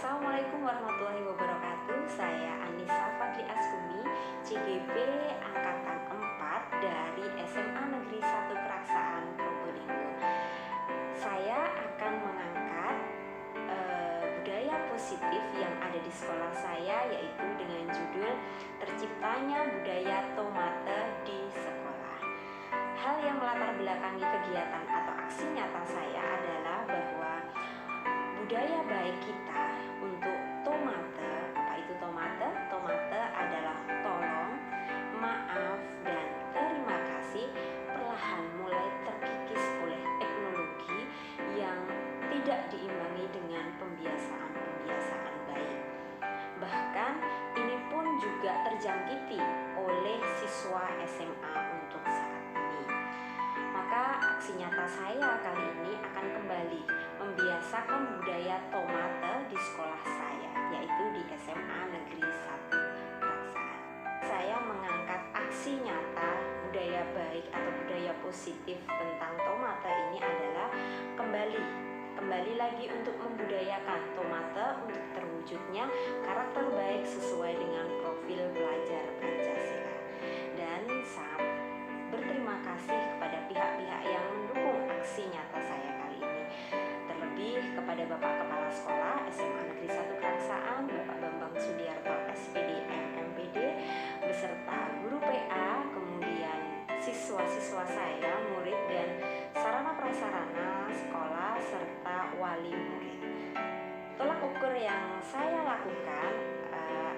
Assalamualaikum warahmatullahi wabarakatuh. Saya Anissa Fadli Askumi, CGP Angkatan 4 dari SMA Negeri 1 Keraksaan, Probolinggo. Saya akan mengangkat budaya positif yang ada di sekolah saya, yaitu dengan judul Terciptanya Budaya Tomate di Sekolah. Hal yang melatar belakangi kegiatan atau aksi nyata saya adalah bahwa budaya baik kita untuk tomate. Apa itu tomate? Tomate adalah tolong, maaf, dan terima kasih perlahan mulai terkikis oleh teknologi yang tidak diimbangi dengan pembiasaan-pembiasaan baik. Bahkan ini pun juga terjangkiti oleh siswa SMA untuk saat ini. Maka aksi nyata saya kali ini akan kembali membiasakan budaya tomate di sekolah saya, yaitu di SMA Negeri 1 Keraksaan. Saya mengangkat aksi nyata budaya baik atau budaya positif tentang tomate ini adalah kembali lagi untuk membudayakan tomate untuk terwujudnya karakter baik sesuai dengan profil pelajar Pancasila. Dan sangat berterima kasih kepada pihak-pihak yang mendukung aksi nyata saya kali ini. Terlebih kepada Bapak Kepala Sekolah SMA Negeri 1 Keraksaan, Bapak Bambang Sudiarto SPD MMPD, beserta guru PA, kemudian siswa-siswa saya, murid dan sarana prasarana sekolah serta wali murid. Tolak ukur yang saya lakukan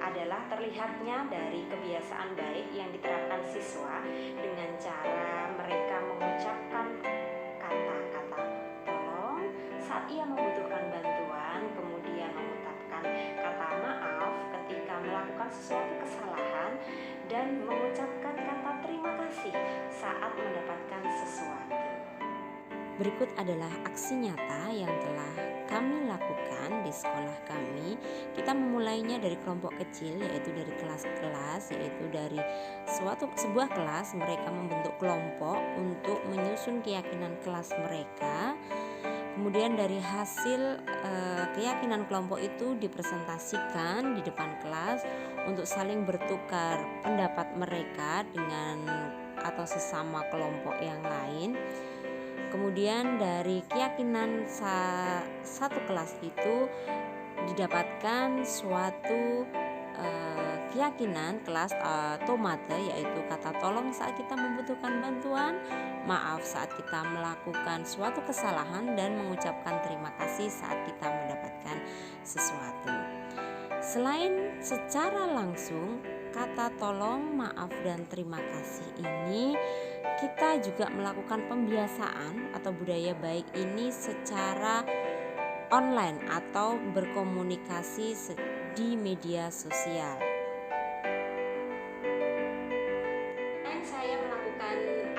adalah terlihatnya dari kebiasaan baik yang diterapkan siswa dengan cara mereka mengucapkan kata-kata tolong saat ia membutuhkan bantuan, kemudian mengucapkan kata maaf ketika melakukan sesuatu kesalahan, dan mengucapkan kata terima kasih saat mendapatkan sesuatu. Berikut adalah aksi nyata yang telah kami lakukan di sekolah kami. Kita memulainya dari kelompok kecil, yaitu dari kelas-kelas, yaitu dari sebuah kelas mereka membentuk kelompok untuk menyusun keyakinan kelas mereka. Kemudian dari hasil keyakinan kelompok itu dipresentasikan di depan kelas untuk saling bertukar pendapat mereka dengan atau sesama kelompok yang lain. Kemudian dari keyakinan satu kelas itu didapatkan suatu keyakinan kelas tomate, yaitu kata tolong saat kita membutuhkan bantuan, maaf saat kita melakukan suatu kesalahan, dan mengucapkan terima kasih saat kita mendapatkan sesuatu. Selain secara langsung kata tolong, maaf, dan terima kasih ini, kita juga melakukan pembiasaan atau budaya baik ini secara online atau berkomunikasi di media sosial. Selain saya melakukan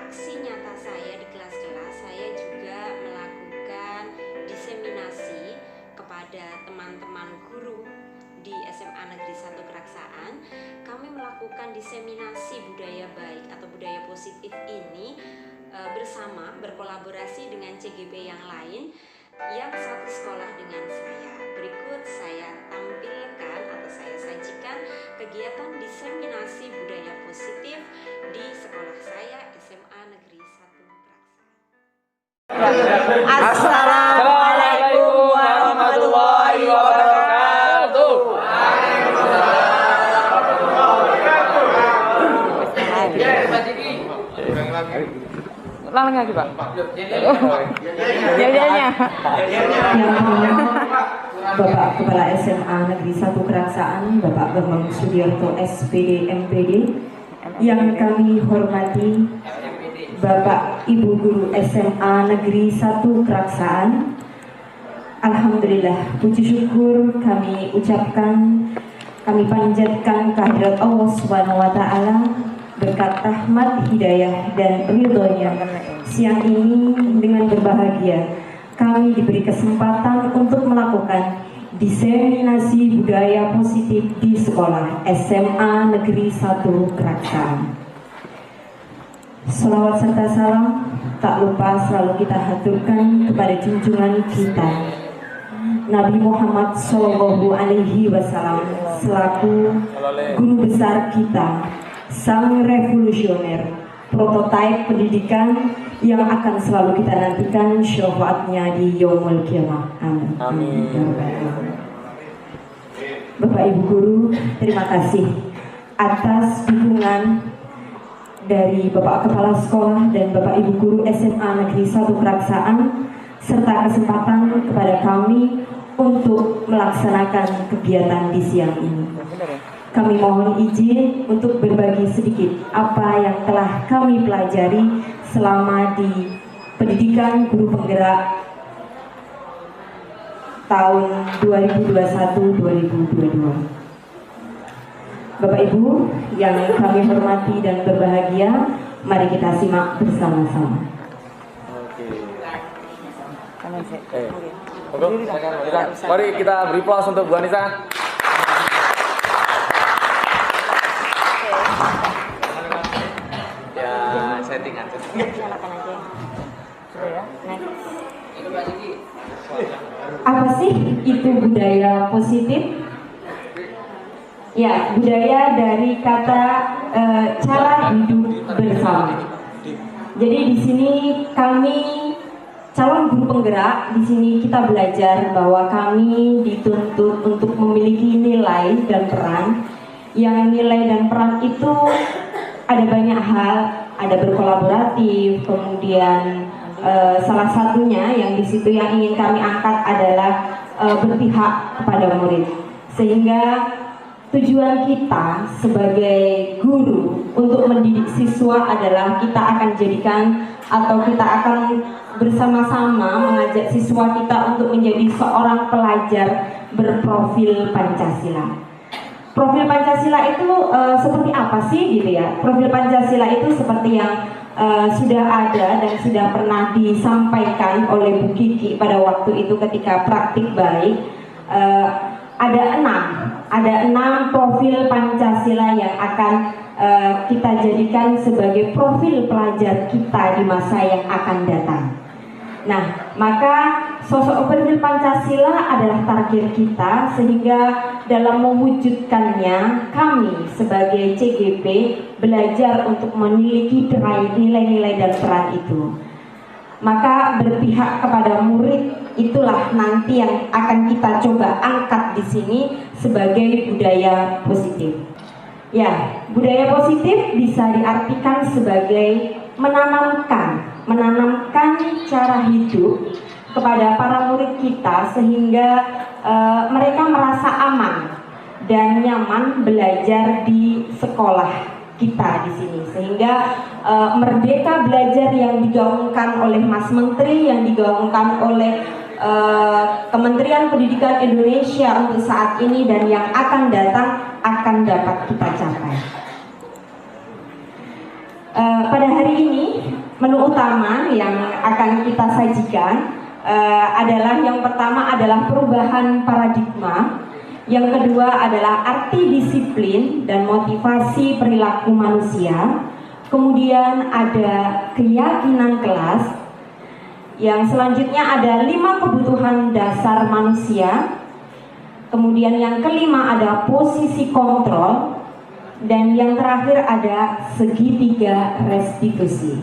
aksi nyata saya di kelas-kelas, saya juga melakukan diseminasi kepada teman-teman guru di SMA Negeri 1 Keraksaan. Kami melakukan diseminasi budaya baik atau budaya positif ini bersama berkolaborasi dengan CGP yang lain yang satu sekolah dengan saya. Berikut saya tampilkan atau saya sajikan kegiatan diseminasi budaya positif di sekolah saya SMA Negeri 1 Keraksaan. Assalamualaikum warahmatullahi wabarakatuh. Ulang lagi, Pak. Bapak Kepala SMA Negeri 1 Keraksaan, Bapak Bambang Sudiarto SPD MPD, yang kami hormati Bapak Ibu Guru SMA Negeri 1 Keraksaan. Alhamdulillah, puji syukur kami ucapkan, kami panjatkan kehadirat Allah Subhanahu wa Ta'ala berkat rahmat, hidayah, dan ridhonya. Siang ini dengan berbahagia kami diberi kesempatan untuk melakukan diseminasi budaya positif di sekolah SMA Negeri 1 Keraksaan. Salawat serta salam tak lupa selalu kita haturkan kepada junjungan kita Nabi Muhammad Shallallahu Alaihi Wasallam selaku guru besar kita, sang revolusioner, prototipe pendidikan yang akan selalu kita nantikan syafaatnya di Yaumul Qiyamah. Amin. Bapak Ibu Guru, terima kasih atas dukungan dari Bapak Kepala Sekolah dan Bapak Ibu Guru SMA Negeri 1 Keraksaan, serta kesempatan kepada kami untuk melaksanakan kegiatan di siang ini. Kami mohon izin untuk berbagi sedikit apa yang telah kami pelajari selama di pendidikan guru penggerak tahun 2021-2022. Bapak Ibu yang kami hormati dan berbahagia, mari kita simak bersama-sama. Mari kita beri aplaus untuk Bu Anissa. Ya, settingan. Silakan aja. Sudah ya. Next. Apa sih itu budaya positif? Ya, budaya dari kata cara hidup bersama. Jadi di sini kami calon guru penggerak, di sini kita belajar bahwa kami dituntut untuk memiliki nilai dan peran. Yang nilai dan peran itu ada banyak hal, ada berkolaboratif, kemudian salah satunya yang di situ yang ingin kami angkat adalah berpihak kepada murid. Sehingga tujuan kita sebagai guru untuk mendidik siswa adalah kita akan jadikan atau kita akan bersama-sama mengajak siswa kita untuk menjadi seorang pelajar berprofil Pancasila. Profil Pancasila itu seperti apa sih gitu ya? Profil Pancasila itu seperti yang sudah ada dan sudah pernah disampaikan oleh Bu Kiki pada waktu itu ketika praktik baik. Ada enam profil Pancasila yang akan kita jadikan sebagai profil pelajar kita di masa yang akan datang. Nah, maka sosok profil Pancasila adalah target kita, sehingga dalam mewujudkannya kami sebagai CGP belajar untuk memiliki nilai-nilai dan peran itu. Maka berpihak kepada murid itulah nanti yang akan kita coba angkat di sini sebagai budaya positif. Ya, budaya positif bisa diartikan sebagai menanamkan cara hidup kepada para murid kita sehingga mereka merasa aman dan nyaman belajar di sekolah kita di sini, sehingga merdeka belajar yang digaungkan oleh Mas Menteri, yang digaungkan oleh Kementerian Pendidikan Indonesia untuk saat ini dan yang akan datang akan dapat kita capai. Pada hari ini menu utama yang akan kita sajikan adalah yang pertama adalah perubahan paradigma. Yang kedua adalah arti disiplin dan motivasi perilaku manusia. Kemudian ada keyakinan kelas. Yang selanjutnya ada 5 kebutuhan dasar manusia. Kemudian yang kelima ada posisi kontrol. Dan yang terakhir ada segitiga restitusi.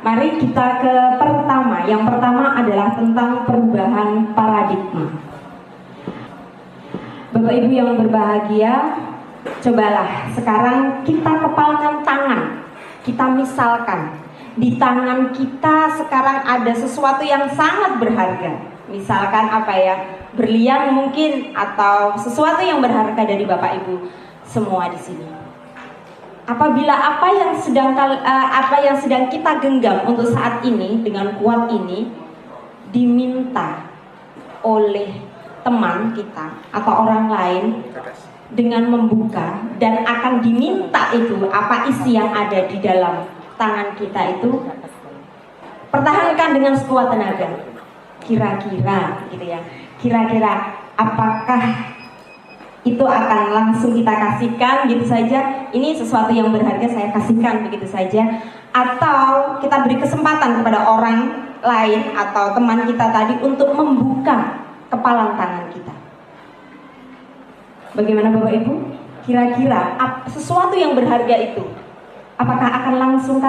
Mari kita ke pertama. Yang pertama adalah tentang perubahan paradigma. Bapak Ibu yang berbahagia, cobalah sekarang kita kepalkan tangan. Kita misalkan di tangan kita sekarang ada sesuatu yang sangat berharga. Misalkan apa ya? Berlian mungkin, atau sesuatu yang berharga dari Bapak Ibu semua di sini. Apabila apa yang sedang kita genggam untuk saat ini dengan kuat ini diminta oleh teman kita atau orang lain dengan membuka, dan akan diminta itu apa isi yang ada di dalam tangan kita itu, pertahankan dengan sekuat tenaga. Kira-kira gitu ya, kira-kira apakah itu akan langsung kita kasihkan gitu saja? Ini sesuatu yang berharga saya kasihkan begitu saja, atau kita beri kesempatan kepada orang lain atau teman kita tadi untuk membuka kepalan tangan kita. Bagaimana Bapak Ibu? Kira-kira sesuatu yang berharga itu apakah akan langsung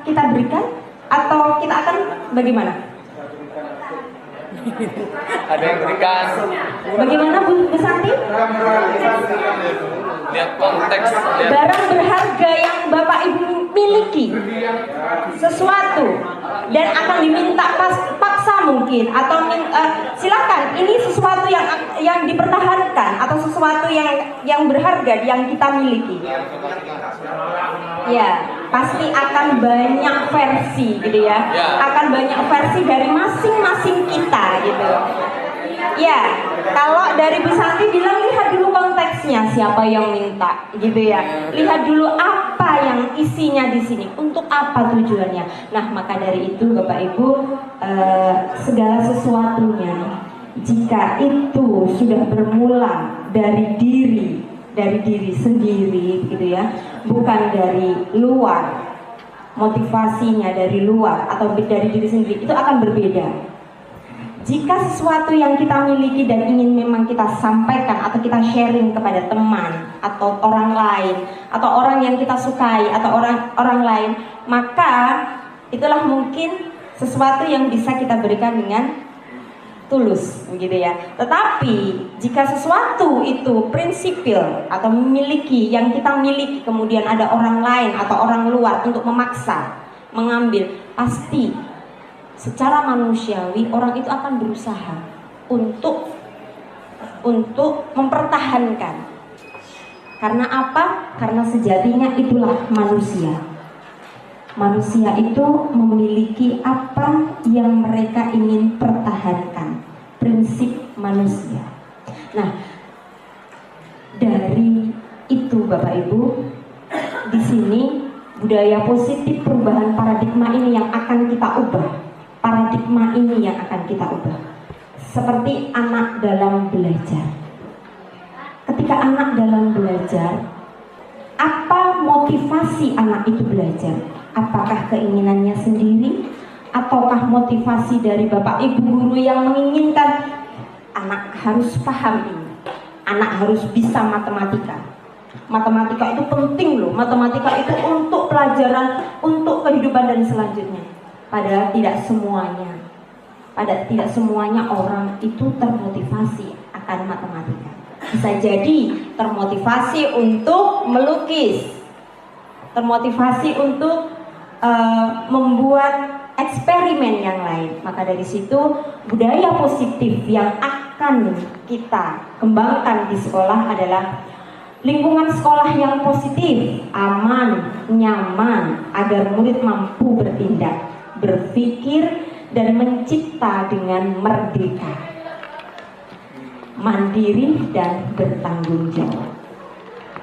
kita berikan atau kita akan bagaimana? Ada yang berikan. Bagaimana Bu Santi? Lihat konteks. Barang berharga yang Bapak Ibu miliki, sesuatu dan akan diminta paksa mungkin atau silakan, ini sesuatu yang dipertahankan atau sesuatu yang berharga yang kita miliki. Ya, pasti akan banyak versi gitu ya. Akan banyak versi dari masing-masing kita gitu. Ya, kalau dari Bu Santi bilang lihat dulu konteksnya, siapa yang minta gitu ya. Lihat dulu apa yang isinya di sini, untuk apa tujuannya. Nah, maka dari itu Bapak Ibu, segala sesuatunya jika itu sudah bermula dari diri sendiri gitu ya, bukan dari luar, motivasinya dari luar atau dari diri sendiri, itu akan berbeda. Jika sesuatu yang kita miliki dan ingin memang kita sampaikan atau kita sharing kepada teman atau orang lain atau orang yang kita sukai atau orang lain, maka itulah mungkin sesuatu yang bisa kita berikan dengan tulus begitu ya. Tetapi jika sesuatu itu prinsipil atau memiliki, yang kita miliki, kemudian ada orang lain atau orang luar untuk memaksa mengambil, pasti secara manusiawi orang itu akan berusaha untuk mempertahankan. Karena apa? Karena sejatinya itulah manusia. Manusia itu memiliki apa yang mereka ingin pertahankan, prinsip manusia. Nah, dari itu Bapak Ibu, di sini budaya positif, perubahan paradigma ini yang akan kita ubah. Paradigma ini yang akan kita ubah. Seperti anak dalam belajar. Ketika anak dalam belajar, apa motivasi anak itu belajar? Apakah keinginannya sendiri? Ataukah motivasi dari Bapak Ibu guru yang menginginkan anak harus paham ini, anak harus bisa matematika? Matematika itu penting loh, matematika itu untuk pelajaran, untuk kehidupan dan selanjutnya. Padahal tidak semuanya orang itu termotivasi akan matematika. Bisa jadi termotivasi untuk melukis, termotivasi untuk membuat eksperimen yang lain. Maka dari situ budaya positif yang akan kita kembangkan di sekolah adalah lingkungan sekolah yang positif, aman, nyaman, agar murid mampu bertindak, berpikir, dan mencipta dengan merdeka, mandiri, dan bertanggung jawab.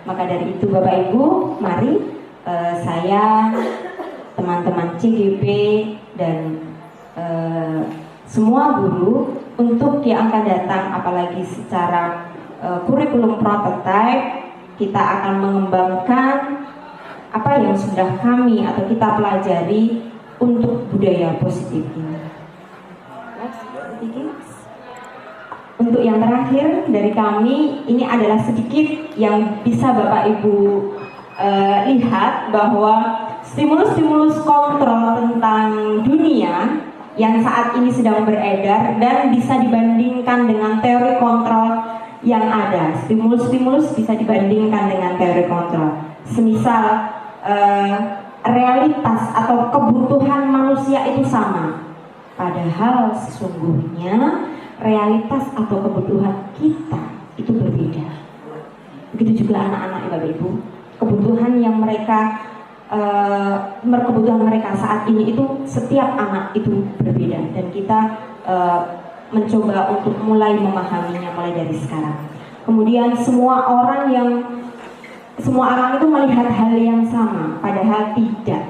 Maka dari itu Bapak Ibu, mari saya, teman-teman CGP, dan semua guru untuk yang akan datang, apalagi secara kurikulum prototype, kita akan mengembangkan apa yang sudah kami atau kita pelajari untuk budaya positif ini. Untuk yang terakhir dari kami, ini adalah sedikit yang bisa Bapak Ibu lihat bahwa stimulus-stimulus kontrol tentang dunia yang saat ini sedang beredar dan bisa dibandingkan dengan teori kontrol yang ada. Stimulus-stimulus bisa dibandingkan dengan teori kontrol. Semisal realitas atau kebutuhan manusia itu sama, padahal sesungguhnya realitas atau kebutuhan kita itu berbeda. Begitu juga anak-anak Bapak Ibu, kebutuhan yang kebutuhan mereka saat ini itu, setiap anak itu berbeda, dan kita mencoba untuk mulai memahaminya mulai dari sekarang. Kemudian semua orang itu melihat hal yang sama, padahal tidak.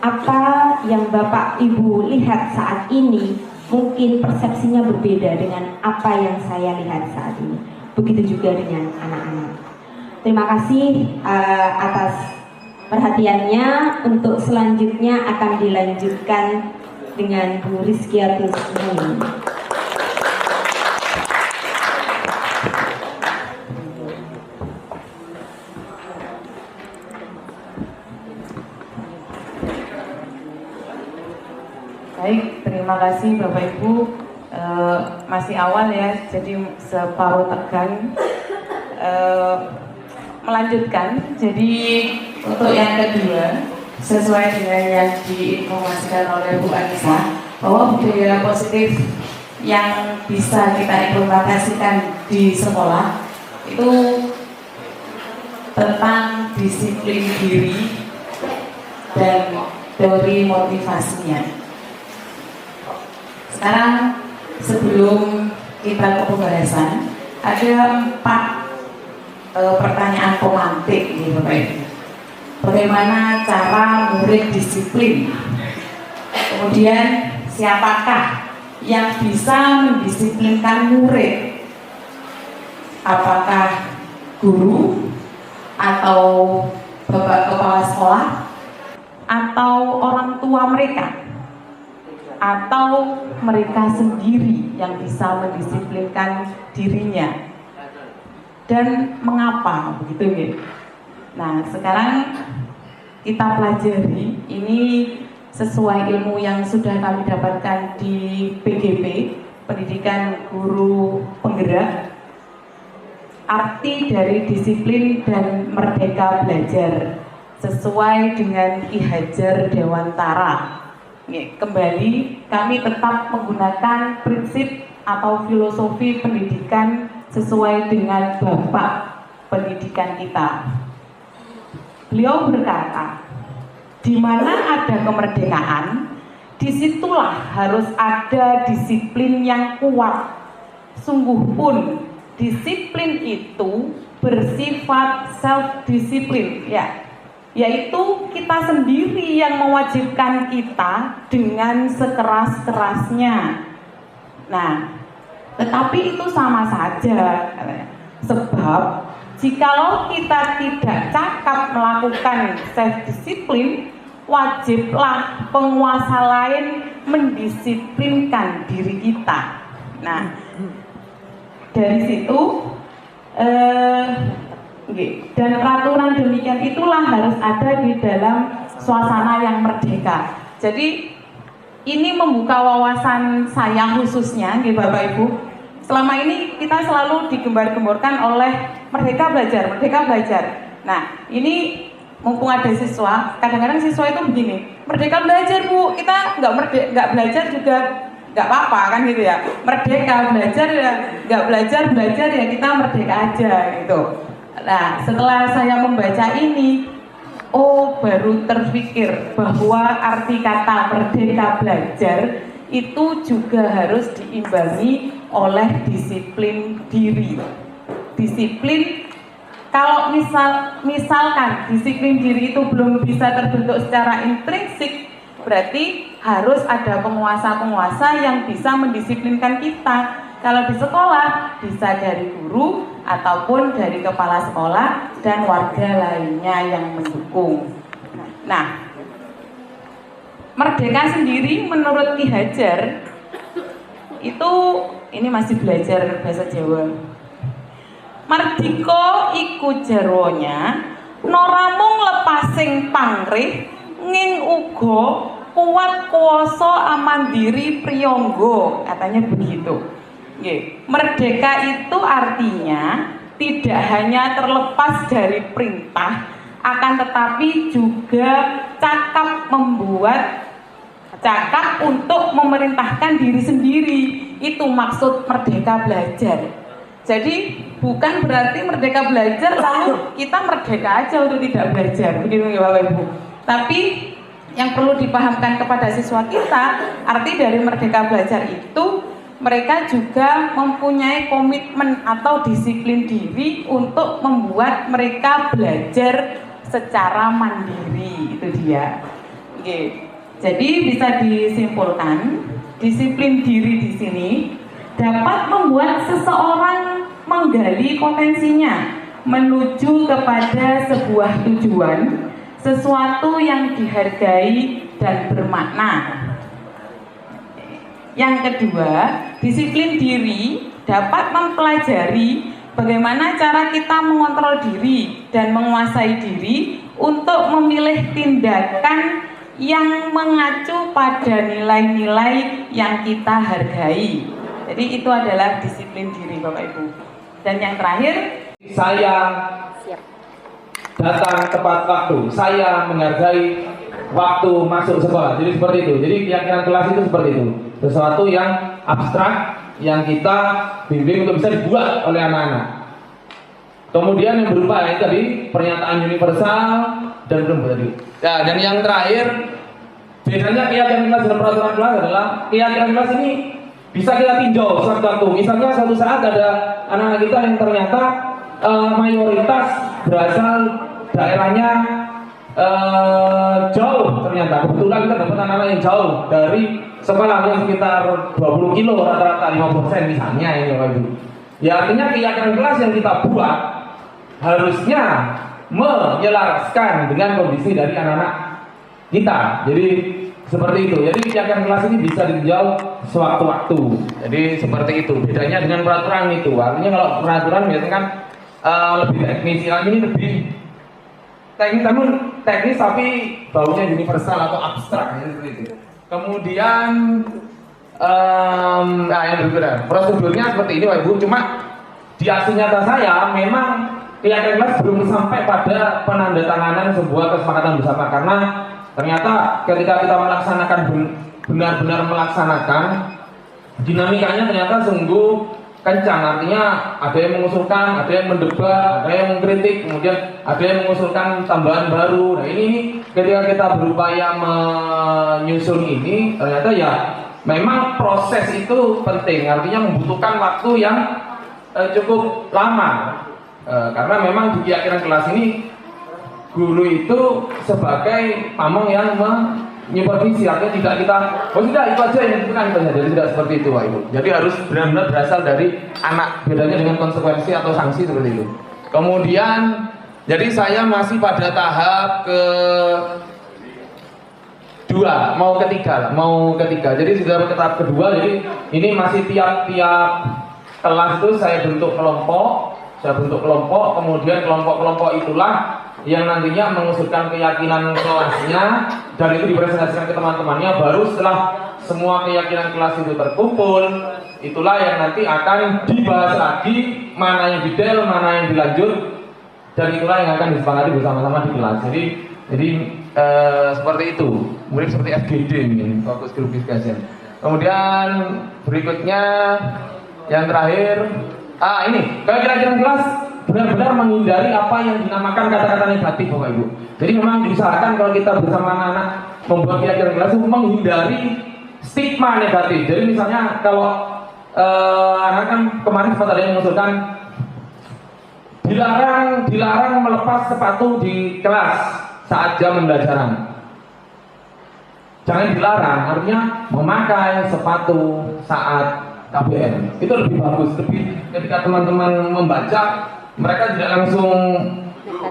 Apa yang Bapak Ibu lihat saat ini mungkin persepsinya berbeda dengan apa yang saya lihat saat ini. Begitu juga dengan anak-anak. Terima kasih atas perhatiannya. Untuk selanjutnya akan dilanjutkan dengan Bu Rizkiatus Muli. Baik, terima kasih Bapak Ibu. Masih awal ya, jadi separuh tegang. Melanjutkan, jadi untuk yang kedua, sesuai dengan yang diinformasikan oleh Bu Anissa, bahwa budaya positif yang bisa kita implementasikan di sekolah itu tentang disiplin diri dan teori motivasinya. Sekarang sebelum kita ke pembahasan, ada 4 pertanyaan pemantik nih Bapak Ibu. Bagaimana cara murid disiplin? Kemudian siapakah yang bisa mendisiplinkan murid? Apakah guru atau bapak kepala sekolah atau orang tua mereka? Atau mereka sendiri yang bisa mendisiplinkan dirinya, dan mengapa begitu ya? Nah, sekarang kita pelajari ini sesuai ilmu yang sudah kami dapatkan di PGP, Pendidikan Guru Penggerak. Arti dari disiplin dan merdeka belajar sesuai dengan Ki Hajar Dewantara. Kembali kami tetap menggunakan prinsip atau filosofi pendidikan sesuai dengan Bapak pendidikan kita. Beliau berkata, di mana ada kemerdekaan, disitulah harus ada disiplin yang kuat. Sungguh pun disiplin itu bersifat self-disiplin, yaitu kita sendiri yang mewajibkan kita dengan sekeras-kerasnya. Nah, tetapi itu sama saja, sebab jikalau kita tidak cakap melakukan self-disiplin, wajiblah penguasa lain mendisiplinkan diri kita. Nah, dari situ dan peraturan demikian itulah harus ada di dalam suasana yang merdeka. Jadi ini membuka wawasan saya khususnya, Bapak Ibu. Selama ini kita selalu digembar-gemborkan oleh merdeka belajar. Nah, ini mumpung ada siswa, kadang-kadang siswa itu begini, merdeka belajar Bu, kita nggak belajar juga nggak apa-apa kan gitu ya. Merdeka belajar ya, nggak belajar ya kita merdeka aja gitu. Nah, setelah saya membaca ini, baru terpikir bahwa arti kata merdeka belajar itu juga harus diimbangi oleh disiplin diri. Disiplin, kalau misalkan disiplin diri itu belum bisa terbentuk secara intrinsik, berarti harus ada penguasa-penguasa yang bisa mendisiplinkan kita. Kalau di sekolah, bisa dari guru ataupun dari kepala sekolah dan warga lainnya yang mendukung. Nah, merdeka sendiri menurut Ki Hajar itu, ini masih belajar bahasa Jawa. Mardika iku jarwonya, noramung lepasing pangrih, nging uga kuat kuwasa amandiri priyangga, katanya begitu. Merdeka itu artinya tidak hanya terlepas dari perintah, akan tetapi juga cakap untuk memerintahkan diri sendiri. Itu maksud merdeka belajar. Jadi bukan berarti merdeka belajar lalu kita merdeka aja untuk tidak belajar, begitu ya Bapak Ibu. Tapi yang perlu dipahamkan kepada siswa kita, arti dari merdeka belajar itu mereka juga mempunyai komitmen atau disiplin diri untuk membuat mereka belajar secara mandiri. Itu dia. Oke. Jadi bisa disimpulkan, disiplin diri di sini dapat membuat seseorang menggali potensinya menuju kepada sebuah tujuan, sesuatu yang dihargai dan bermakna. Yang kedua, disiplin diri dapat mempelajari bagaimana cara kita mengontrol diri dan menguasai diri untuk memilih tindakan yang mengacu pada nilai-nilai yang kita hargai. Jadi itu adalah disiplin diri Bapak Ibu. Dan yang terakhir, saya datang tepat waktu, saya menghargai waktu masuk sekolah. Jadi seperti itu. Jadi keyakinan kelas itu seperti itu. Sesuatu yang abstrak yang kita bimbing untuk bisa dibuat oleh anak-anak. Kemudian yang berupa itu tadi pernyataan universal dan belum tadi. Ya, dan yang terakhir bedanya keyakinan kelas dan peraturan kelas adalah keyakinan kelas ini bisa kita tinjau sewaktu-waktu. Misalnya suatu saat ada anak-anak kita yang ternyata mayoritas berasal daerahnya jauh, ternyata kebetulan kita dapat anak-anak yang jauh dari sekolah yang sekitar 20 kilo rata-rata 5% misalnya ini Bapak Ibu. Ya artinya keyakinan kelas yang kita buat harusnya menyelaraskan dengan kondisi dari anak-anak kita. Jadi seperti itu. Jadi keyakinan kelas ini bisa ditinjau sewaktu-waktu. Jadi seperti itu. Bedanya dengan peraturan itu. Artinya kalau peraturan biasanya kan lebih teknis, ini lebih teknis, namun teknis tapi baunya universal atau abstrak seperti itu. Kemudian yang berikutnya prosedurnya seperti ini Pak Ibu. Cuma di aksi nyata saya memang keyakinan kelas belum sampai pada penandatanganan sebuah kesepakatan bersama, karena ternyata ketika kita melaksanakan benar-benar melaksanakan dinamikanya ternyata sungguh kencang. Artinya ada yang mengusulkan, ada yang mendebat, ada yang mengkritik, kemudian ada yang mengusulkan tambahan baru. Nah ini ketika kita berupaya menyusun ini ternyata ya memang proses itu penting, artinya membutuhkan waktu yang cukup lama. Karena memang di keyakinan kelas ini guru itu sebagai pamong yang menyupervisi, artinya tidak kita, oh tidak itu aja yang bukan, jadi tidak seperti itu Pak Ibu. Jadi harus benar-benar berasal dari anak, bedanya dengan konsekuensi atau sanksi seperti itu. Kemudian jadi saya masih pada tahap kedua, mau ketiga. Jadi sudah ke tahap kedua, jadi ini masih tiap-tiap kelas itu saya bentuk kelompok, kemudian kelompok-kelompok itulah yang nantinya mengusulkan keyakinan kelasnya dan itu dipresentasikan ke teman-temannya. Baru setelah semua keyakinan kelas itu terkumpul, itulah yang nanti akan dibahas lagi, mana yang detail, mana yang dilanjut, dan itulah yang akan disepakati bersama-sama di kelas. Jadi seperti itu, mirip seperti FGD ini, fokus group discussion. Kemudian berikutnya yang terakhir, ini keyakinan kelas benar-benar menghindari apa yang dinamakan kata-kata negatif Bapak Ibu. Jadi memang diusahakan kalau kita bersama anak-anak membuat keyakinan kelas itu menghindari stigma negatif. Jadi misalnya kalau anak kan kemarin sempat ada yang mengusulkan dilarang melepas sepatu di kelas saat jam pembelajaran. Jangan dilarang, artinya memakai sepatu saat KBM itu lebih bagus. Lebih ketika teman-teman membaca, mereka tidak langsung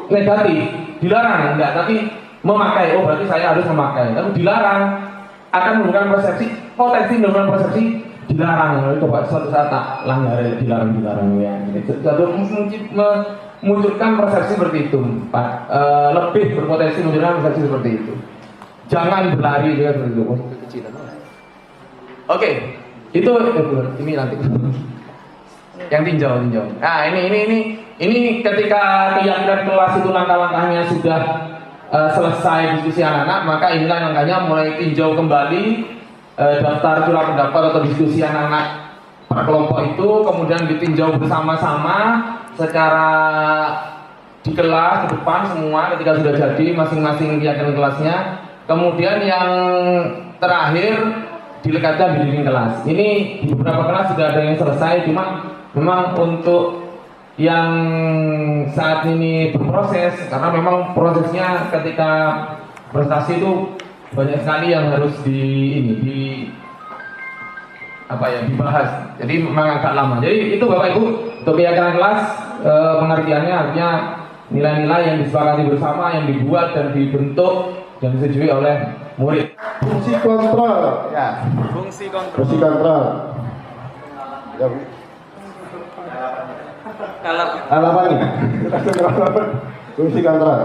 negatif, dilarang enggak, tapi memakai. Oh berarti saya harus memakai. Tapi dilarang akan menimbulkan potensi menimbulkan persepsi dilarang. Coba suatu saat tak langgar, dilarang ya. Jadi memunculkan persepsi seperti itu, Pak. Lebih berpotensi munculkan persepsi seperti itu. Jangan berlari juga seperti itu. Oke, itu ini nanti. Yang tinjau. Nah ini ketika keyakinan kelas itu langkah-langkahnya sudah selesai diskusi anak-anak, maka inilah langkahnya mulai tinjau kembali daftar curah pendapat atau diskusi anak-anak per kelompok itu, kemudian ditinjau bersama-sama secara di kelas ke depan semua ketika sudah jadi masing-masing keyakinan kelasnya. Kemudian yang terakhir dilekatkan di dinding kelas. Ini di beberapa kelas sudah ada yang selesai, cuma memang untuk yang saat ini berproses, karena memang prosesnya ketika prestasi itu banyak sekali yang harus dibahas. Jadi memang agak lama. Jadi itu Bapak Ibu untuk keyakinan kelas, pengertiannya artinya nilai-nilai yang disepakati bersama, yang dibuat dan dibentuk dan disetujui oleh murid. Fungsi kontrol. Ya. Fungsi kontrol. Fungsi kontrol. Ya, Bu. Halamannya. Fungsi kontrol.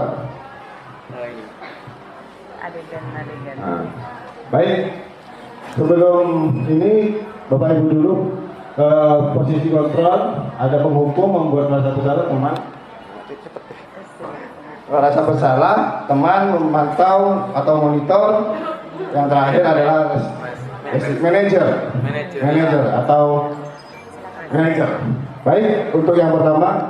Nah, baik. Sebelum ini Bapak Ibu dulu ke posisi kontrol, ada penghukum membuat merasa bersalah teman. Merasa bersalah, teman memantau atau monitor. Yang terakhir adalah manajer atau manajer. Baik, untuk yang pertama.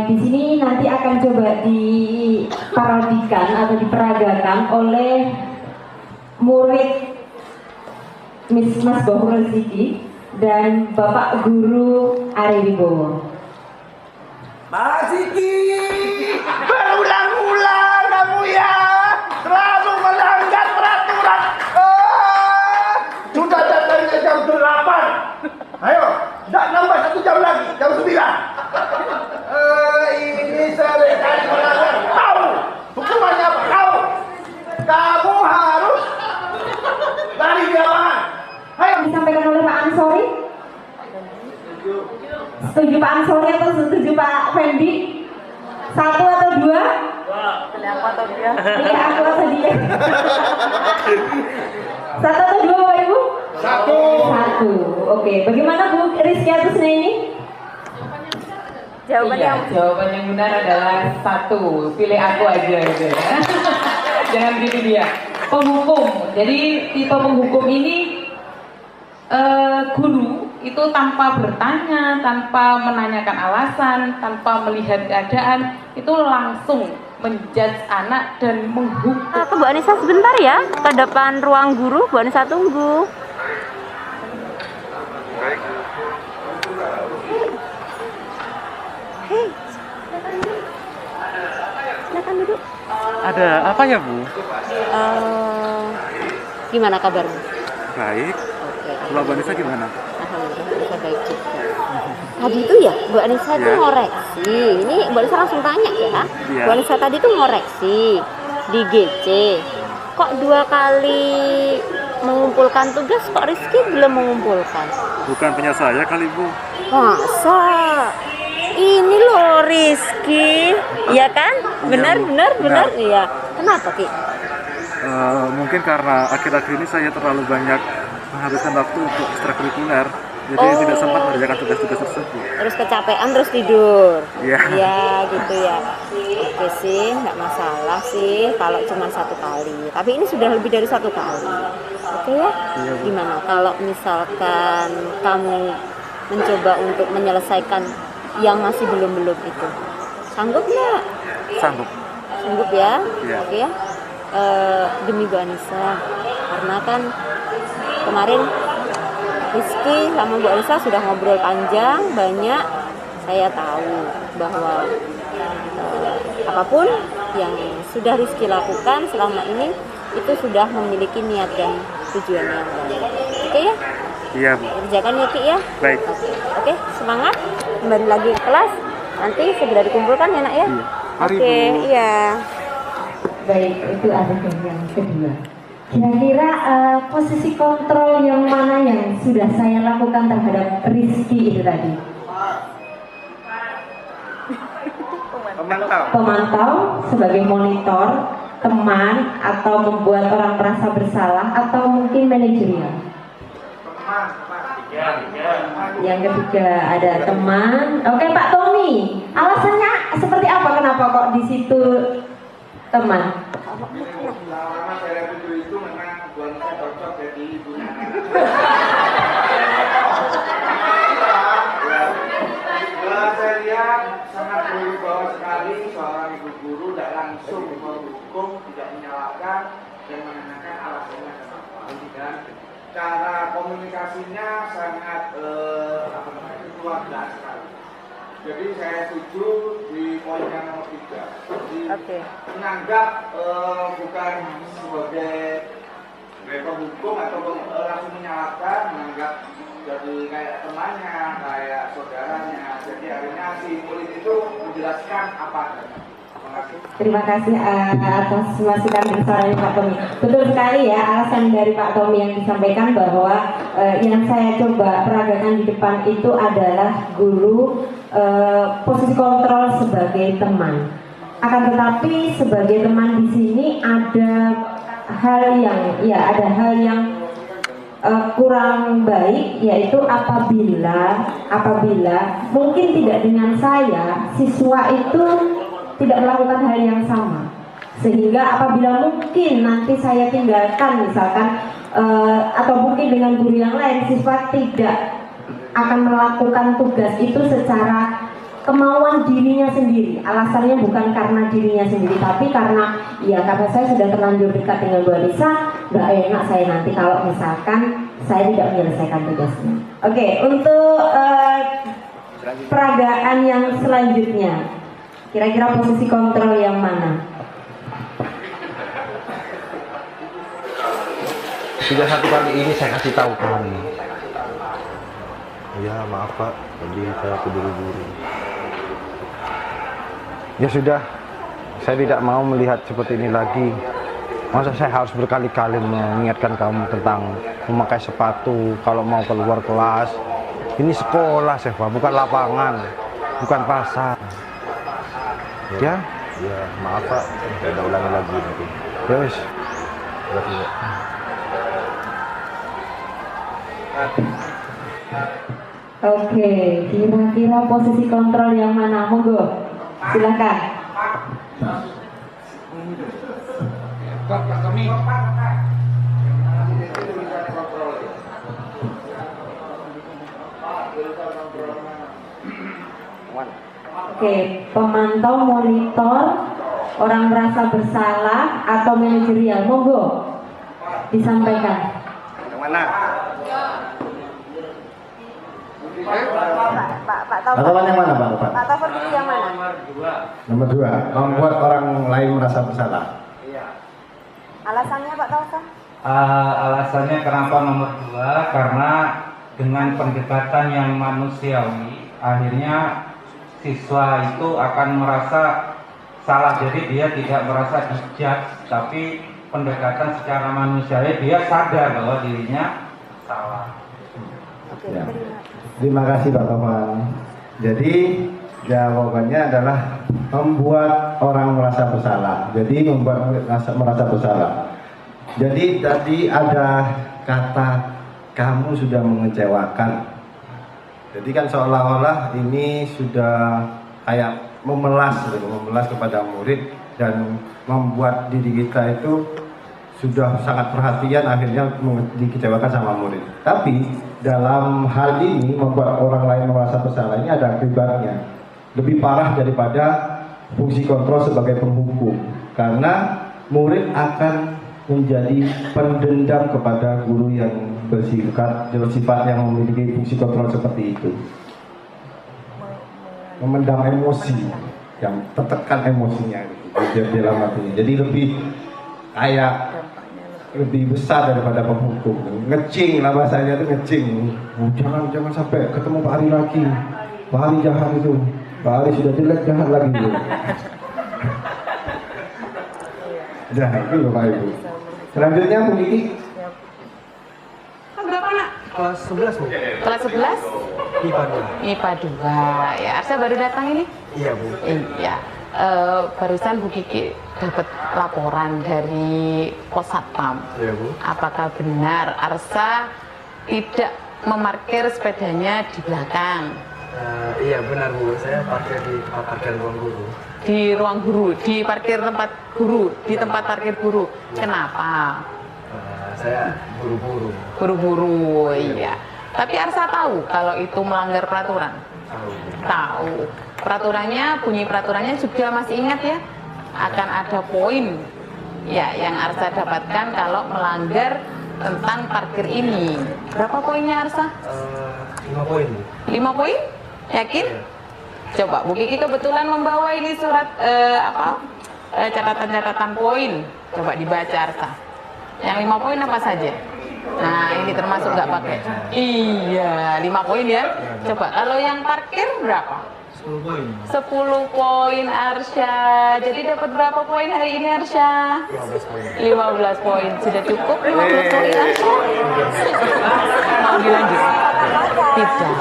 Di sini nanti akan coba diparodikan atau diperagakan oleh murid Mas Bohur Rezeki dan Bapak Guru Ari Wibowo. Mas Ziki, berulang-ulang kamu ya, selalu melanggar peraturan. Sudah datangnya jam 8. Ayo, tidak nambah 1 jam lagi, jam 9. Ini sering kali melanggar. Tahu hukumannya apa? Tahu? Kamu harus lari di lapangan. Ayo. Disampaikan oleh Pak Ansori. Setuju Pak Ansori atau setuju Pak Fendi? 1 atau 2? Aku atau dia? Iya, aku atau dia. 1 atau 2 Bapak Ibu? 1. Oke, bagaimana Bu Rizky Atusna ini? Jawaban yang benar adalah 1. Pilih aku aja gitu ya. Jangan gitu dia. Penghukum. Jadi tipe penghukum ini guru itu tanpa bertanya, tanpa menanyakan alasan, tanpa melihat keadaan, itu langsung menjudge anak dan menghukum. Ke Bu Anissa sebentar ya, ke depan ruang guru. Bu Anissa tunggu. Hei, silakan duduk. Ada apa ya, Bu? Gimana kabarmu? Baik. Kalau Bu Anissa gimana? Alhamdulillah baik juga. Tadi itu ya, Bu Anissa itu ngoreksi. Ini Bu Anissa langsung tanya ya. Bu Anissa tadi itu ngoreksi di GC. Kok 2 kali mengumpulkan tugas, kok Rizky belum mengumpulkan? Bukan punya saya kali, Bu. Masa? Ini loh Rizky, iya kan? Benar. Iya. Kenapa Ki? Mungkin karena akhir-akhir ini saya terlalu banyak menghabiskan waktu untuk ekstrakurikuler, jadi tidak sempat mengerjakan tugas-tugas tersebut. Terus kecapean terus tidur. Iya. Ya gitu ya. Oke sih, nggak masalah sih kalau cuma 1 kali. Tapi ini sudah lebih dari 1 kali. Oke ya? Iya, Bu. Gimana kalau misalkan kamu mencoba untuk menyelesaikan yang masih belum itu? Sanggup nggak? Sanggup ya? Iya. Oke ya. Demi Bu Anissa, karena kan kemarin Rizky sama Bu Anissa sudah ngobrol panjang, banyak. Saya tahu bahwa apapun yang sudah Rizky lakukan selama ini itu sudah memiliki niat dan tujuan yang baik. Oke ya? Iya, Bu. Kerjakan ya Ki ya. Baik. Oke, semangat. Kembali lagi ke kelas. Nanti segera dikumpulkan ya Nak ya. Iya. Mari, Oke, Bu. iya. Baik, itu adegan yang kedua. Kira-kira posisi kontrol yang mana yang sudah saya lakukan terhadap Rizky itu tadi? Pemantau sebagai monitor, teman, atau membuat orang merasa bersalah, atau mungkin manajerial. Yang ketiga ada teman. Oke Pak Tommy, alasannya seperti apa? Kenapa kok di situ teman? Lama saya tuju itu memang buat saya cocok jadi ibunya. Saya lihat sangat berwibawa sekali seorang ibu guru tidak langsung menghukum, tidak menyalahkan dan menanyakan alasannya kenapa. Dan cara komunikasinya sangat keluarga sekali. Jadi saya setuju di poin yang nomor 3. Jadi menganggap bukan sebagai penghukum atau langsung menyalahkan, menganggap jadi kayak temannya, kayak saudaranya. Jadi akhirnya si murid itu menjelaskan apa adanya. Terima kasih atas masukan besarnya Pak Tommy. Betul sekali ya, alasan dari Pak Tommy yang disampaikan bahwa yang saya coba peragakan di depan itu adalah guru posisi kontrol sebagai teman. Akan tetapi sebagai teman di sini ada hal yang kurang baik, yaitu apabila mungkin tidak dengan saya, siswa itu tidak melakukan hal yang sama, sehingga apabila mungkin nanti saya tinggalkan misalkan atau mungkin dengan guru yang lain, siswa tidak akan melakukan tugas itu secara kemauan dirinya sendiri. Alasannya bukan karena dirinya sendiri, tapi karena saya sudah terlanjur dekat dengan Bu Anissa, nggak enak saya nanti kalau misalkan saya tidak menyelesaikan tugasnya. Oke, untuk peragaan yang selanjutnya, kira-kira posisi kontrol yang mana? Sudah satu kali ini saya kasih tahu kamu. Ya maaf Pak, tadi saya keburu-buru. Ya sudah, saya tidak mau melihat seperti ini lagi. Masa saya harus berkali-kali mengingatkan kamu tentang memakai sepatu kalau mau keluar kelas. Ini sekolah, Sefa, bukan lapangan, bukan pasar. Ya? Ya, maaf Pak, tidak ada ulangi lagi nanti. Ya wis. Oke, kira-kira posisi kontrol yang mana? Monggo, silakan. Oke, pemantau, monitor, orang merasa bersalah atau manajerial, monggo disampaikan. Yang mana? Pak Taufan. Atapan yang mana Pak? Pak Taufan pilih yang mana? Nomor 2, membuat orang lain merasa bersalah. Alasannya Pak Taufan? Alasannya kenapa nomor 2? Karena dengan pendekatan yang manusiawi, akhirnya siswa itu akan merasa salah. Jadi dia tidak merasa dijudge, tapi pendekatan secara manusiawi dia sadar bahwa dirinya salah. Ya. Terima kasih Pak Taufan. Jadi jawabannya adalah membuat orang merasa bersalah. Jadi membuat merasa bersalah. Jadi tadi ada kata kamu sudah mengecewakan. Jadi kan seolah-olah ini sudah kayak memelas kepada murid dan membuat diri kita itu sudah sangat perhatian, akhirnya dikecewakan sama murid. Tapi dalam hal ini membuat orang lain merasa bersalah ini ada akibatnya. Lebih parah daripada fungsi kontrol sebagai penghukum, karena murid akan menjadi pendendam kepada guru yang bersifat yang memiliki fungsi kontrol seperti itu. Memendam emosi, yang tertekan emosinya di dalam hatinya. Jadi lebih besar daripada penghukum. Ngecing lah bahasanya itu, ngecing. Jangan sampai ketemu Pak Ari lagi. Pak Ari jahat itu. Pak Ari sudah jelek, jahat lagi itu. Jahat itu Pak Ibu. Selanjutnya Bu Kiki. Berapa anak? Kelas 11 Bu. Kelas 11? IPA 2. IPA 2. Ya, Arsa baru datang ini? Iya Bu. Iya. Barusan Bu Kiki dapat laporan dari Pos Satpam. Iya Bu. Apakah benar Arsa tidak memarkir sepedanya di belakang? Iya benar Bu, saya parkir di tempat parkir ruang guru. Di ruang guru, di parkir tempat guru, di tempat parkir guru. Kenapa? Saya buru-buru. Buru-buru, iya. Tapi Arsa tahu kalau itu melanggar peraturan? Tahu. Peraturannya, bunyi peraturannya juga masih ingat ya? Akan ada poin ya yang Arsa dapatkan kalau melanggar tentang parkir ini. Berapa poinnya Arsa? 5 poin. 5 poin? Yakin? Coba Bu Kiki kebetulan membawa ini surat catatan-catatan poin. Coba dibaca Arsa. Yang 5 poin apa saja? Nah ini termasuk nggak pakai? Iya, 5 poin ya. Coba kalau yang parkir berapa? 10 poin. 10 poin Arsya. Jadi dapat berapa poin hari ini Arsya? 15 poin. 15 poin. Sudah cukup 15 poin Arsya? Mau dilanjut? Tidak.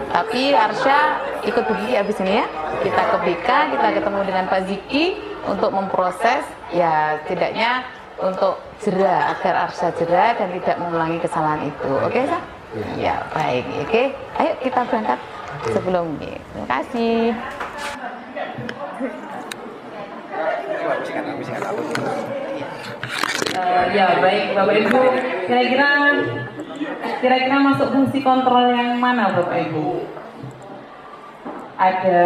Tapi Arsya ikut pergi habis ini ya. Kita ke BK, kita ketemu dengan Pak Ziki untuk memproses ya setidaknya untuk jera agar Arsya jera dan tidak mengulangi kesalahan itu. Oke, Sa? Ya, baik. Oke. Ayo kita berangkat sebelum ini. Terima kasih. Ya, baik Bapak Ibu. Kira-kira masuk fungsi kontrol yang mana Bapak Ibu? Ada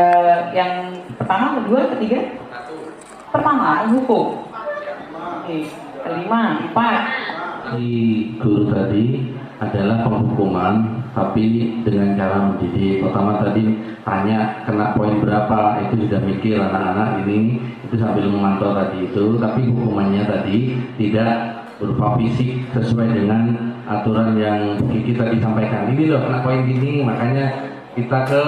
yang pertama, kedua, ketiga? Pertama, hukum. Oke. Kelima, 4. Di guru tadi adalah penghukuman, tapi dengan cara mendidik. Pertama tadi tanya kena poin berapa, itu sudah mikir anak-anak ini itu sambil memantau tadi itu. Tapi hukumannya tadi tidak berupa fisik sesuai dengan aturan yang Kiki tadi sampaikan. Ini loh kena poin gini, makanya kita ke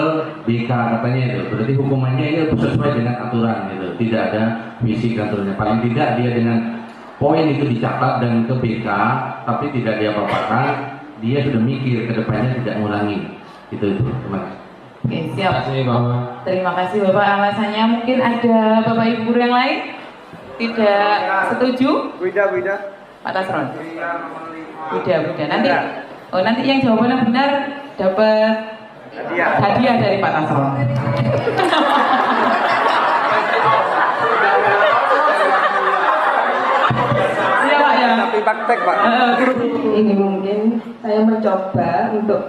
BK katanya itu. Berarti hukumannya itu sesuai dengan aturan gitu. Tidak ada fisik aturannya. Paling tidak dia dengan poin itu dicatat dan ke BK, tapi tidak diapa-apakan, dia sudah mikir ke depannya tidak mengulangi. Itu teman. Oke, siap. Terima kasih Bapak. Alasannya mungkin ada Bapak Ibu guru yang lain tidak setuju? Wida. Pak Tasron. Wida. Nanti yang jawabannya benar dapat hadiah dari Pak Tasron. Praktek Pak. Ini mungkin saya mencoba untuk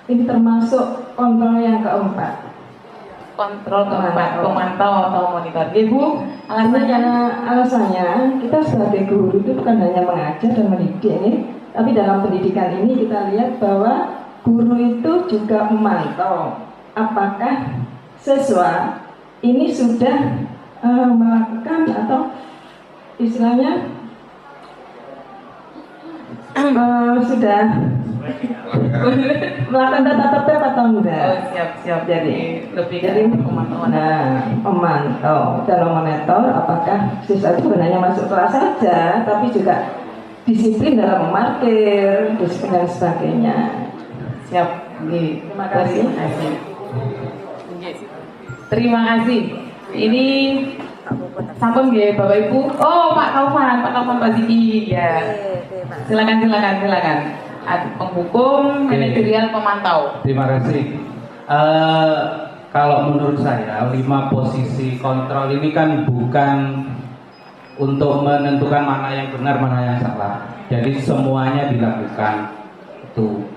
ini termasuk kontrol yang keempat. Kontrol keempat, pemantau atau monitor. Ibu, alasannya kita sebagai guru itu bukan hanya mengajar dan mendidik ini, tapi dalam pendidikan ini kita lihat bahwa guru itu juga memantau apakah siswa ini sudah melakukan atau istilahnya sudah melakukan tata tertib atau enggak? Siap. Jadi pemantauan. Memantau dan memonitor apakah siswa itu sebenarnya masuk kelas saja, tapi juga disiplin dalam memarkir, disiplin dan sebagainya. Siap. Terima kasih. Terima kasih. Ini sampun nggih Bapak Ibu. Oh, Pak Taufan Pak Ziki. Ya. Silakan. Penghukum, manajerial, pemantau. Terima kasih. Kalau menurut saya 5 posisi kontrol ini kan bukan untuk menentukan mana yang benar, mana yang salah. Jadi semuanya dilakukan. Itu.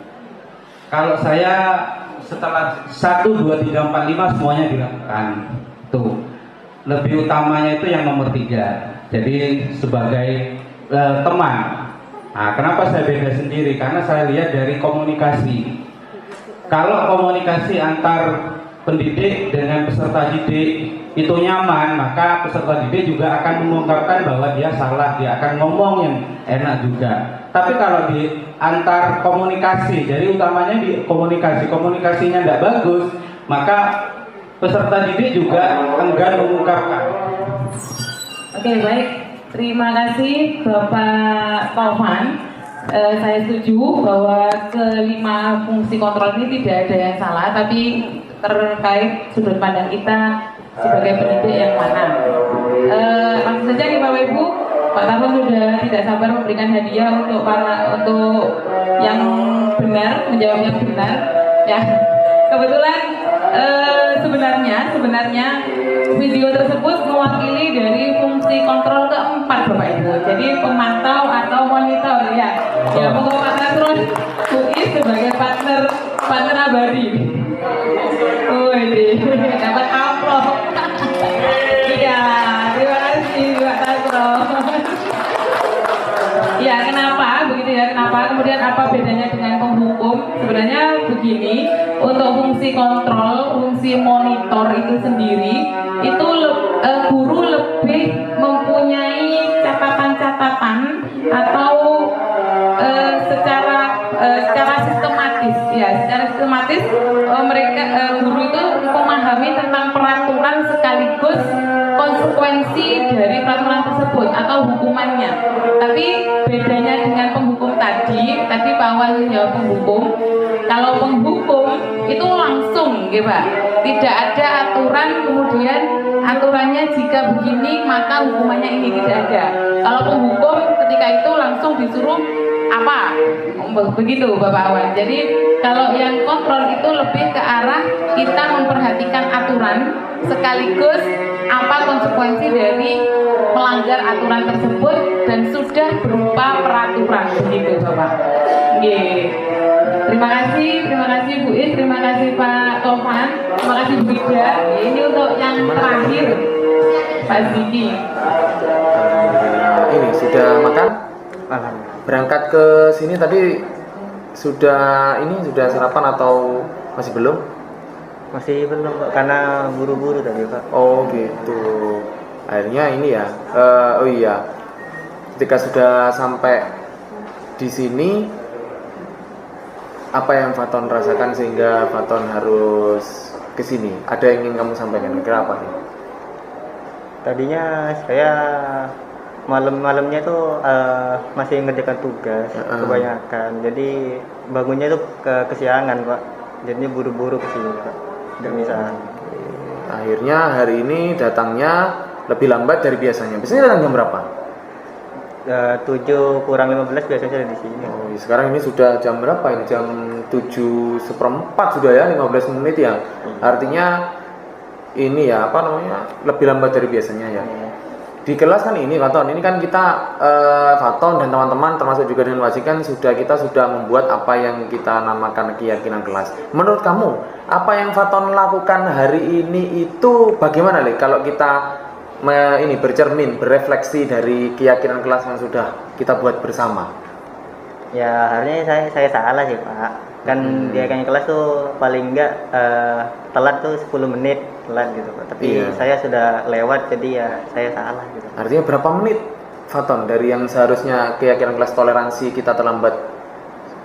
Kalau saya setelah 1, 2, 3, 4, 5 semuanya dilakukan. Tuh. Lebih utamanya itu yang nomor 3. Jadi sebagai teman. Nah, kenapa saya beda sendiri? Karena saya lihat dari komunikasi. Kalau komunikasi antar pendidik dengan peserta didik itu nyaman, maka peserta didik juga akan mengungkapkan bahwa dia salah, dia akan ngomong yang enak juga. Tapi kalau di antar komunikasi, jadi utamanya di komunikasinya tidak bagus, maka peserta didik juga enggan mengungkapkan. Oke, baik. Terima kasih Bapak Taufan. Saya setuju bahwa kelima fungsi kontrol ini tidak ada yang salah, tapi terkait sudut pandang kita sebagai pendidik yang mana. Langsung saja nih Bapak Ibu, Pak Taufan sudah tidak sabar memberikan hadiah untuk yang benar, menjawab yang benar. Ya, kebetulan sebenarnya video tersebut mewakili dari fungsi kontrol keempat Bapak Ibu. Jadi pemantau atau monitor ya. Ya, monggo Pak Nasrul UI sebagai partner abadi. Wih, dapat amplop. Iya, terima kasih Pak Nasrul. Ya, kenapa begitu ya? Kenapa? Kemudian apa bedanya dengan penghukum? Sebenarnya begini, untuk fungsi kontrol, fungsi monitor itu sendiri, itu guru lebih mempunyai catatan-catatan atau secara sistematis, ya, secara sistematis mereka guru konsekuensi dari peraturan tersebut atau hukumannya. Tapi bedanya dengan penghukum tadi Pak Wan jawab penghukum. Kalau penghukum itu langsung, gitu Pak. Tidak ada aturan kemudian aturannya jika begini maka hukumannya ini, tidak ada. Kalau penghukum ketika itu langsung disuruh apa? Begitu Bapak Awan. Jadi kalau yang kontrol itu lebih ke arah kita memperhatikan aturan sekaligus apa konsekuensi dari melanggar aturan tersebut dan sudah berupa peraturan, begitu Bapak. Terima kasih Bu Is, terima kasih Pak Tovan, terima kasih Bu Ida. Ini untuk yang terakhir Pak Ziki. Ini sudah makan? Berangkat ke sini tadi sudah sarapan atau masih belum? Masih belum Pak, karena buru-buru tadi Pak. Oh gitu. Akhirnya ini ya. Oh iya. Ketika sudah sampai di sini, apa yang Faton rasakan sehingga Faton harus ke sini? Ada yang ingin kamu sampaikan? Kira apa nih? Tadinya saya malamnya itu masih ngerjakan tugas kebanyakan. Jadi bangunnya itu kesiangan Pak. Jadinya buru-buru ke sini Pak. Tidak bisa. Akhirnya hari ini datangnya lebih lambat dari biasanya. Biasanya datang jam berapa? 7 kurang 15 biasanya ada di sini. Oh, sekarang ini sudah jam berapa ini? Jam 7:04 sudah ya, 15 menit ya. Artinya ini ya, apa namanya? Lebih lambat dari biasanya ya. Di kelas kan ini Faton, ini kan kita Faton dan teman-teman termasuk juga dengan Wajikan kita sudah membuat apa yang kita namakan keyakinan kelas. Menurut kamu, apa yang Faton lakukan hari ini itu bagaimana Le? Kalau kita ini bercermin, berefleksi dari keyakinan kelas yang sudah kita buat bersama. Ya harusnya saya salah sih Pak. Kan keyakinan kelas tuh paling enggak telat tuh 10 menit telat gitu Pak. Tapi saya sudah lewat, jadi ya saya salah gitu. Artinya berapa menit Faton dari yang seharusnya keyakinan kelas toleransi kita terlambat,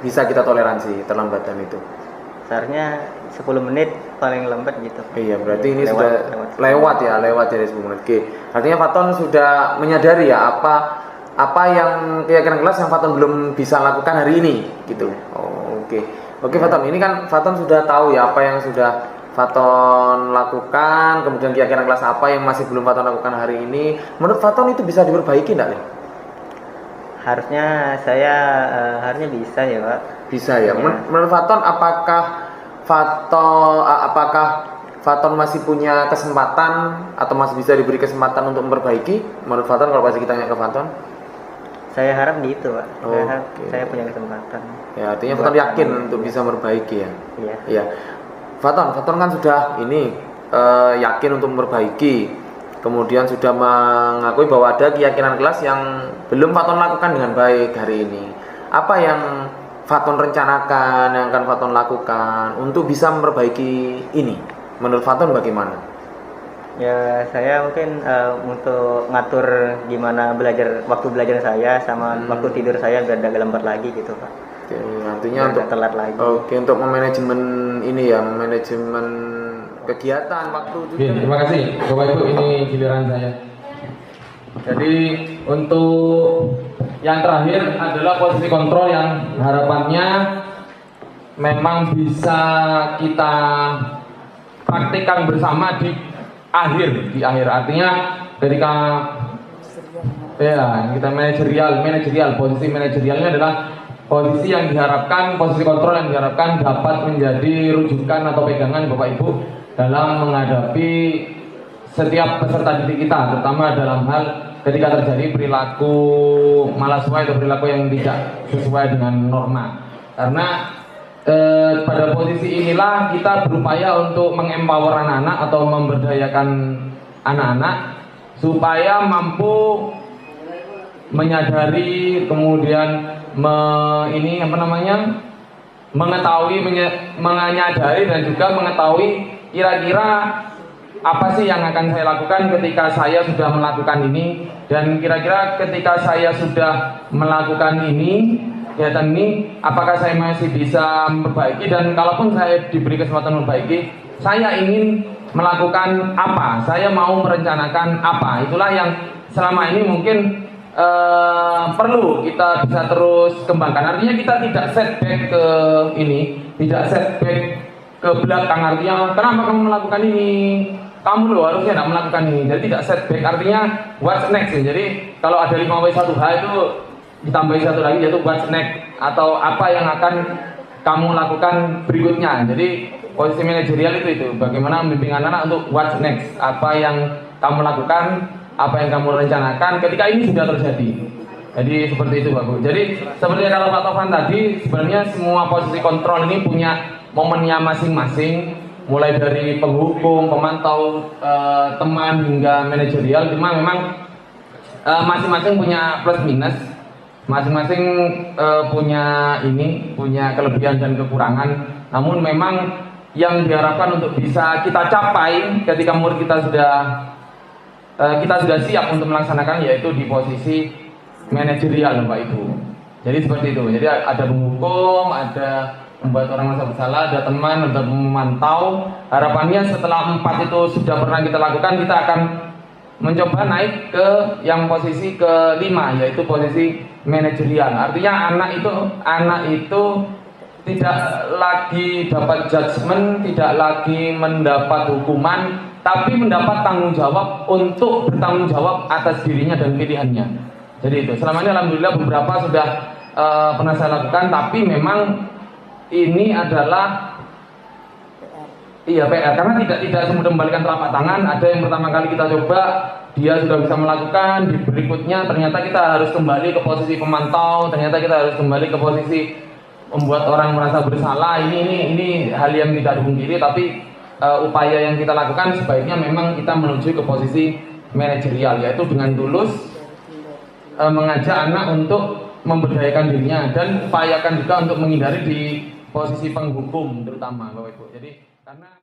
bisa kita toleransi terlambatan itu? Seharusnya 10 menit paling lambat gitu. Iya, berarti ini sudah lewat dari 10 menit. Oke. Artinya Faton sudah menyadari ya apa yang keyakinan kelas yang Faton belum bisa lakukan hari ini gitu. Oh, oke. Oke Faton, ini kan Faton sudah tahu ya apa yang sudah Faton lakukan, kemudian keyakinan kelas apa yang masih belum Faton lakukan hari ini. Menurut Faton itu bisa diperbaiki enggak nih? Harusnya saya harusnya bisa ya Pak. Bisa ya. Menurut Faton apakah Faton masih punya kesempatan atau masih bisa diberi kesempatan untuk memperbaiki? Menurut Faton kalau pasti kita tanya ke Faton? Saya harap gitu Pak. Saya punya kesempatan. Ya, artinya Faton yakin untuk bisa memperbaiki ya. Iya. Iya. Faton kan sudah ini yakin untuk memperbaiki. Kemudian sudah mengakui bahwa ada keyakinan kelas yang belum Faton lakukan dengan baik hari ini. Apa yang Faton rencanakan, yang akan Faton lakukan untuk bisa memperbaiki ini? Menurut Faton bagaimana? Ya saya mungkin untuk ngatur gimana waktu belajar saya sama waktu tidur saya biar agak lembat lagi gitu Pak. Oke, artinya untuk telat lagi. Oke, untuk memanajemen ini ya, manajemen kegiatan waktu juga. Oke, terima kasih Bapak Ibu, ini giliran saya. Jadi untuk yang terakhir adalah posisi kontrol yang harapannya memang bisa kita praktikkan bersama di akhir. Artinya ketika kita manajerial posisi manajerialnya adalah posisi yang diharapkan, posisi kontrol yang diharapkan dapat menjadi rujukan atau pegangan Bapak Ibu dalam menghadapi setiap peserta didik kita, terutama dalam hal ketika terjadi perilaku malaswa atau perilaku yang tidak sesuai dengan norma. Karena pada posisi inilah kita berupaya untuk mengempower anak-anak atau memberdayakan anak-anak supaya mampu menyadari, kemudian menyadari dan juga mengetahui kira-kira apa sih yang akan saya lakukan ketika saya sudah melakukan ini, dan kira-kira ketika saya sudah melakukan ini, kegiatan ini, apakah saya masih bisa memperbaiki, dan kalaupun saya diberi kesempatan memperbaiki, saya ingin melakukan apa, saya mau merencanakan apa. Itulah yang selama ini mungkin perlu kita bisa terus kembangkan. Artinya kita tidak setback ke ini, tidak setback ke belakang. Artinya kenapa kamu melakukan ini, kamu loh harusnya tidak melakukan ini. Jadi tidak setback, artinya what's next. Jadi kalau ada 5W1H itu ditambahin satu lagi, yaitu what's next, atau apa yang akan kamu lakukan berikutnya. Jadi posisi manajerial itu bagaimana membimbing anak-anak untuk what's next, apa yang kamu lakukan, apa yang kamu rencanakan ketika ini sudah terjadi. Jadi seperti itu Pak Bu. Jadi seperti kalau Pak Tovan tadi, sebenarnya semua posisi kontrol ini punya momennya masing-masing, mulai dari penghukum, pemantau, teman hingga manajerial. Cuma memang masing-masing punya plus minus, masing-masing punya kelebihan dan kekurangan. Namun memang yang diharapkan untuk bisa kita capai ketika murid kita sudah siap untuk melaksanakan, yaitu di posisi manajerial Bapak Ibu. Jadi seperti itu. Jadi ada penghukum, ada membuat orang merasa bersalah, ada teman, ada memantau. Harapannya setelah 4 itu sudah pernah kita lakukan, kita akan mencoba naik ke yang posisi ke-5, yaitu posisi manajerial. Artinya anak itu tidak lagi dapat judgement, tidak lagi mendapat hukuman, tapi mendapat tanggung jawab untuk bertanggung jawab atas dirinya dan pilihannya. Jadi itu. Selama ini alhamdulillah beberapa sudah pernah saya lakukan, tapi memang ini adalah PR, karena tidak semudah membalikan telapak tangan. Ada yang pertama kali kita coba, dia sudah bisa melakukan, di berikutnya ternyata kita harus kembali ke posisi pemantau, ternyata kita harus kembali ke posisi membuat orang merasa bersalah. Ini hal yang tidak dipungkiri, tapi upaya yang kita lakukan sebaiknya memang kita menuju ke posisi manajerial, yaitu dengan tulus mengajak anak untuk memberdayakan dirinya, dan upayakan juga untuk menghindari di posisi penghukum terutama Bapak Ibu. Jadi karena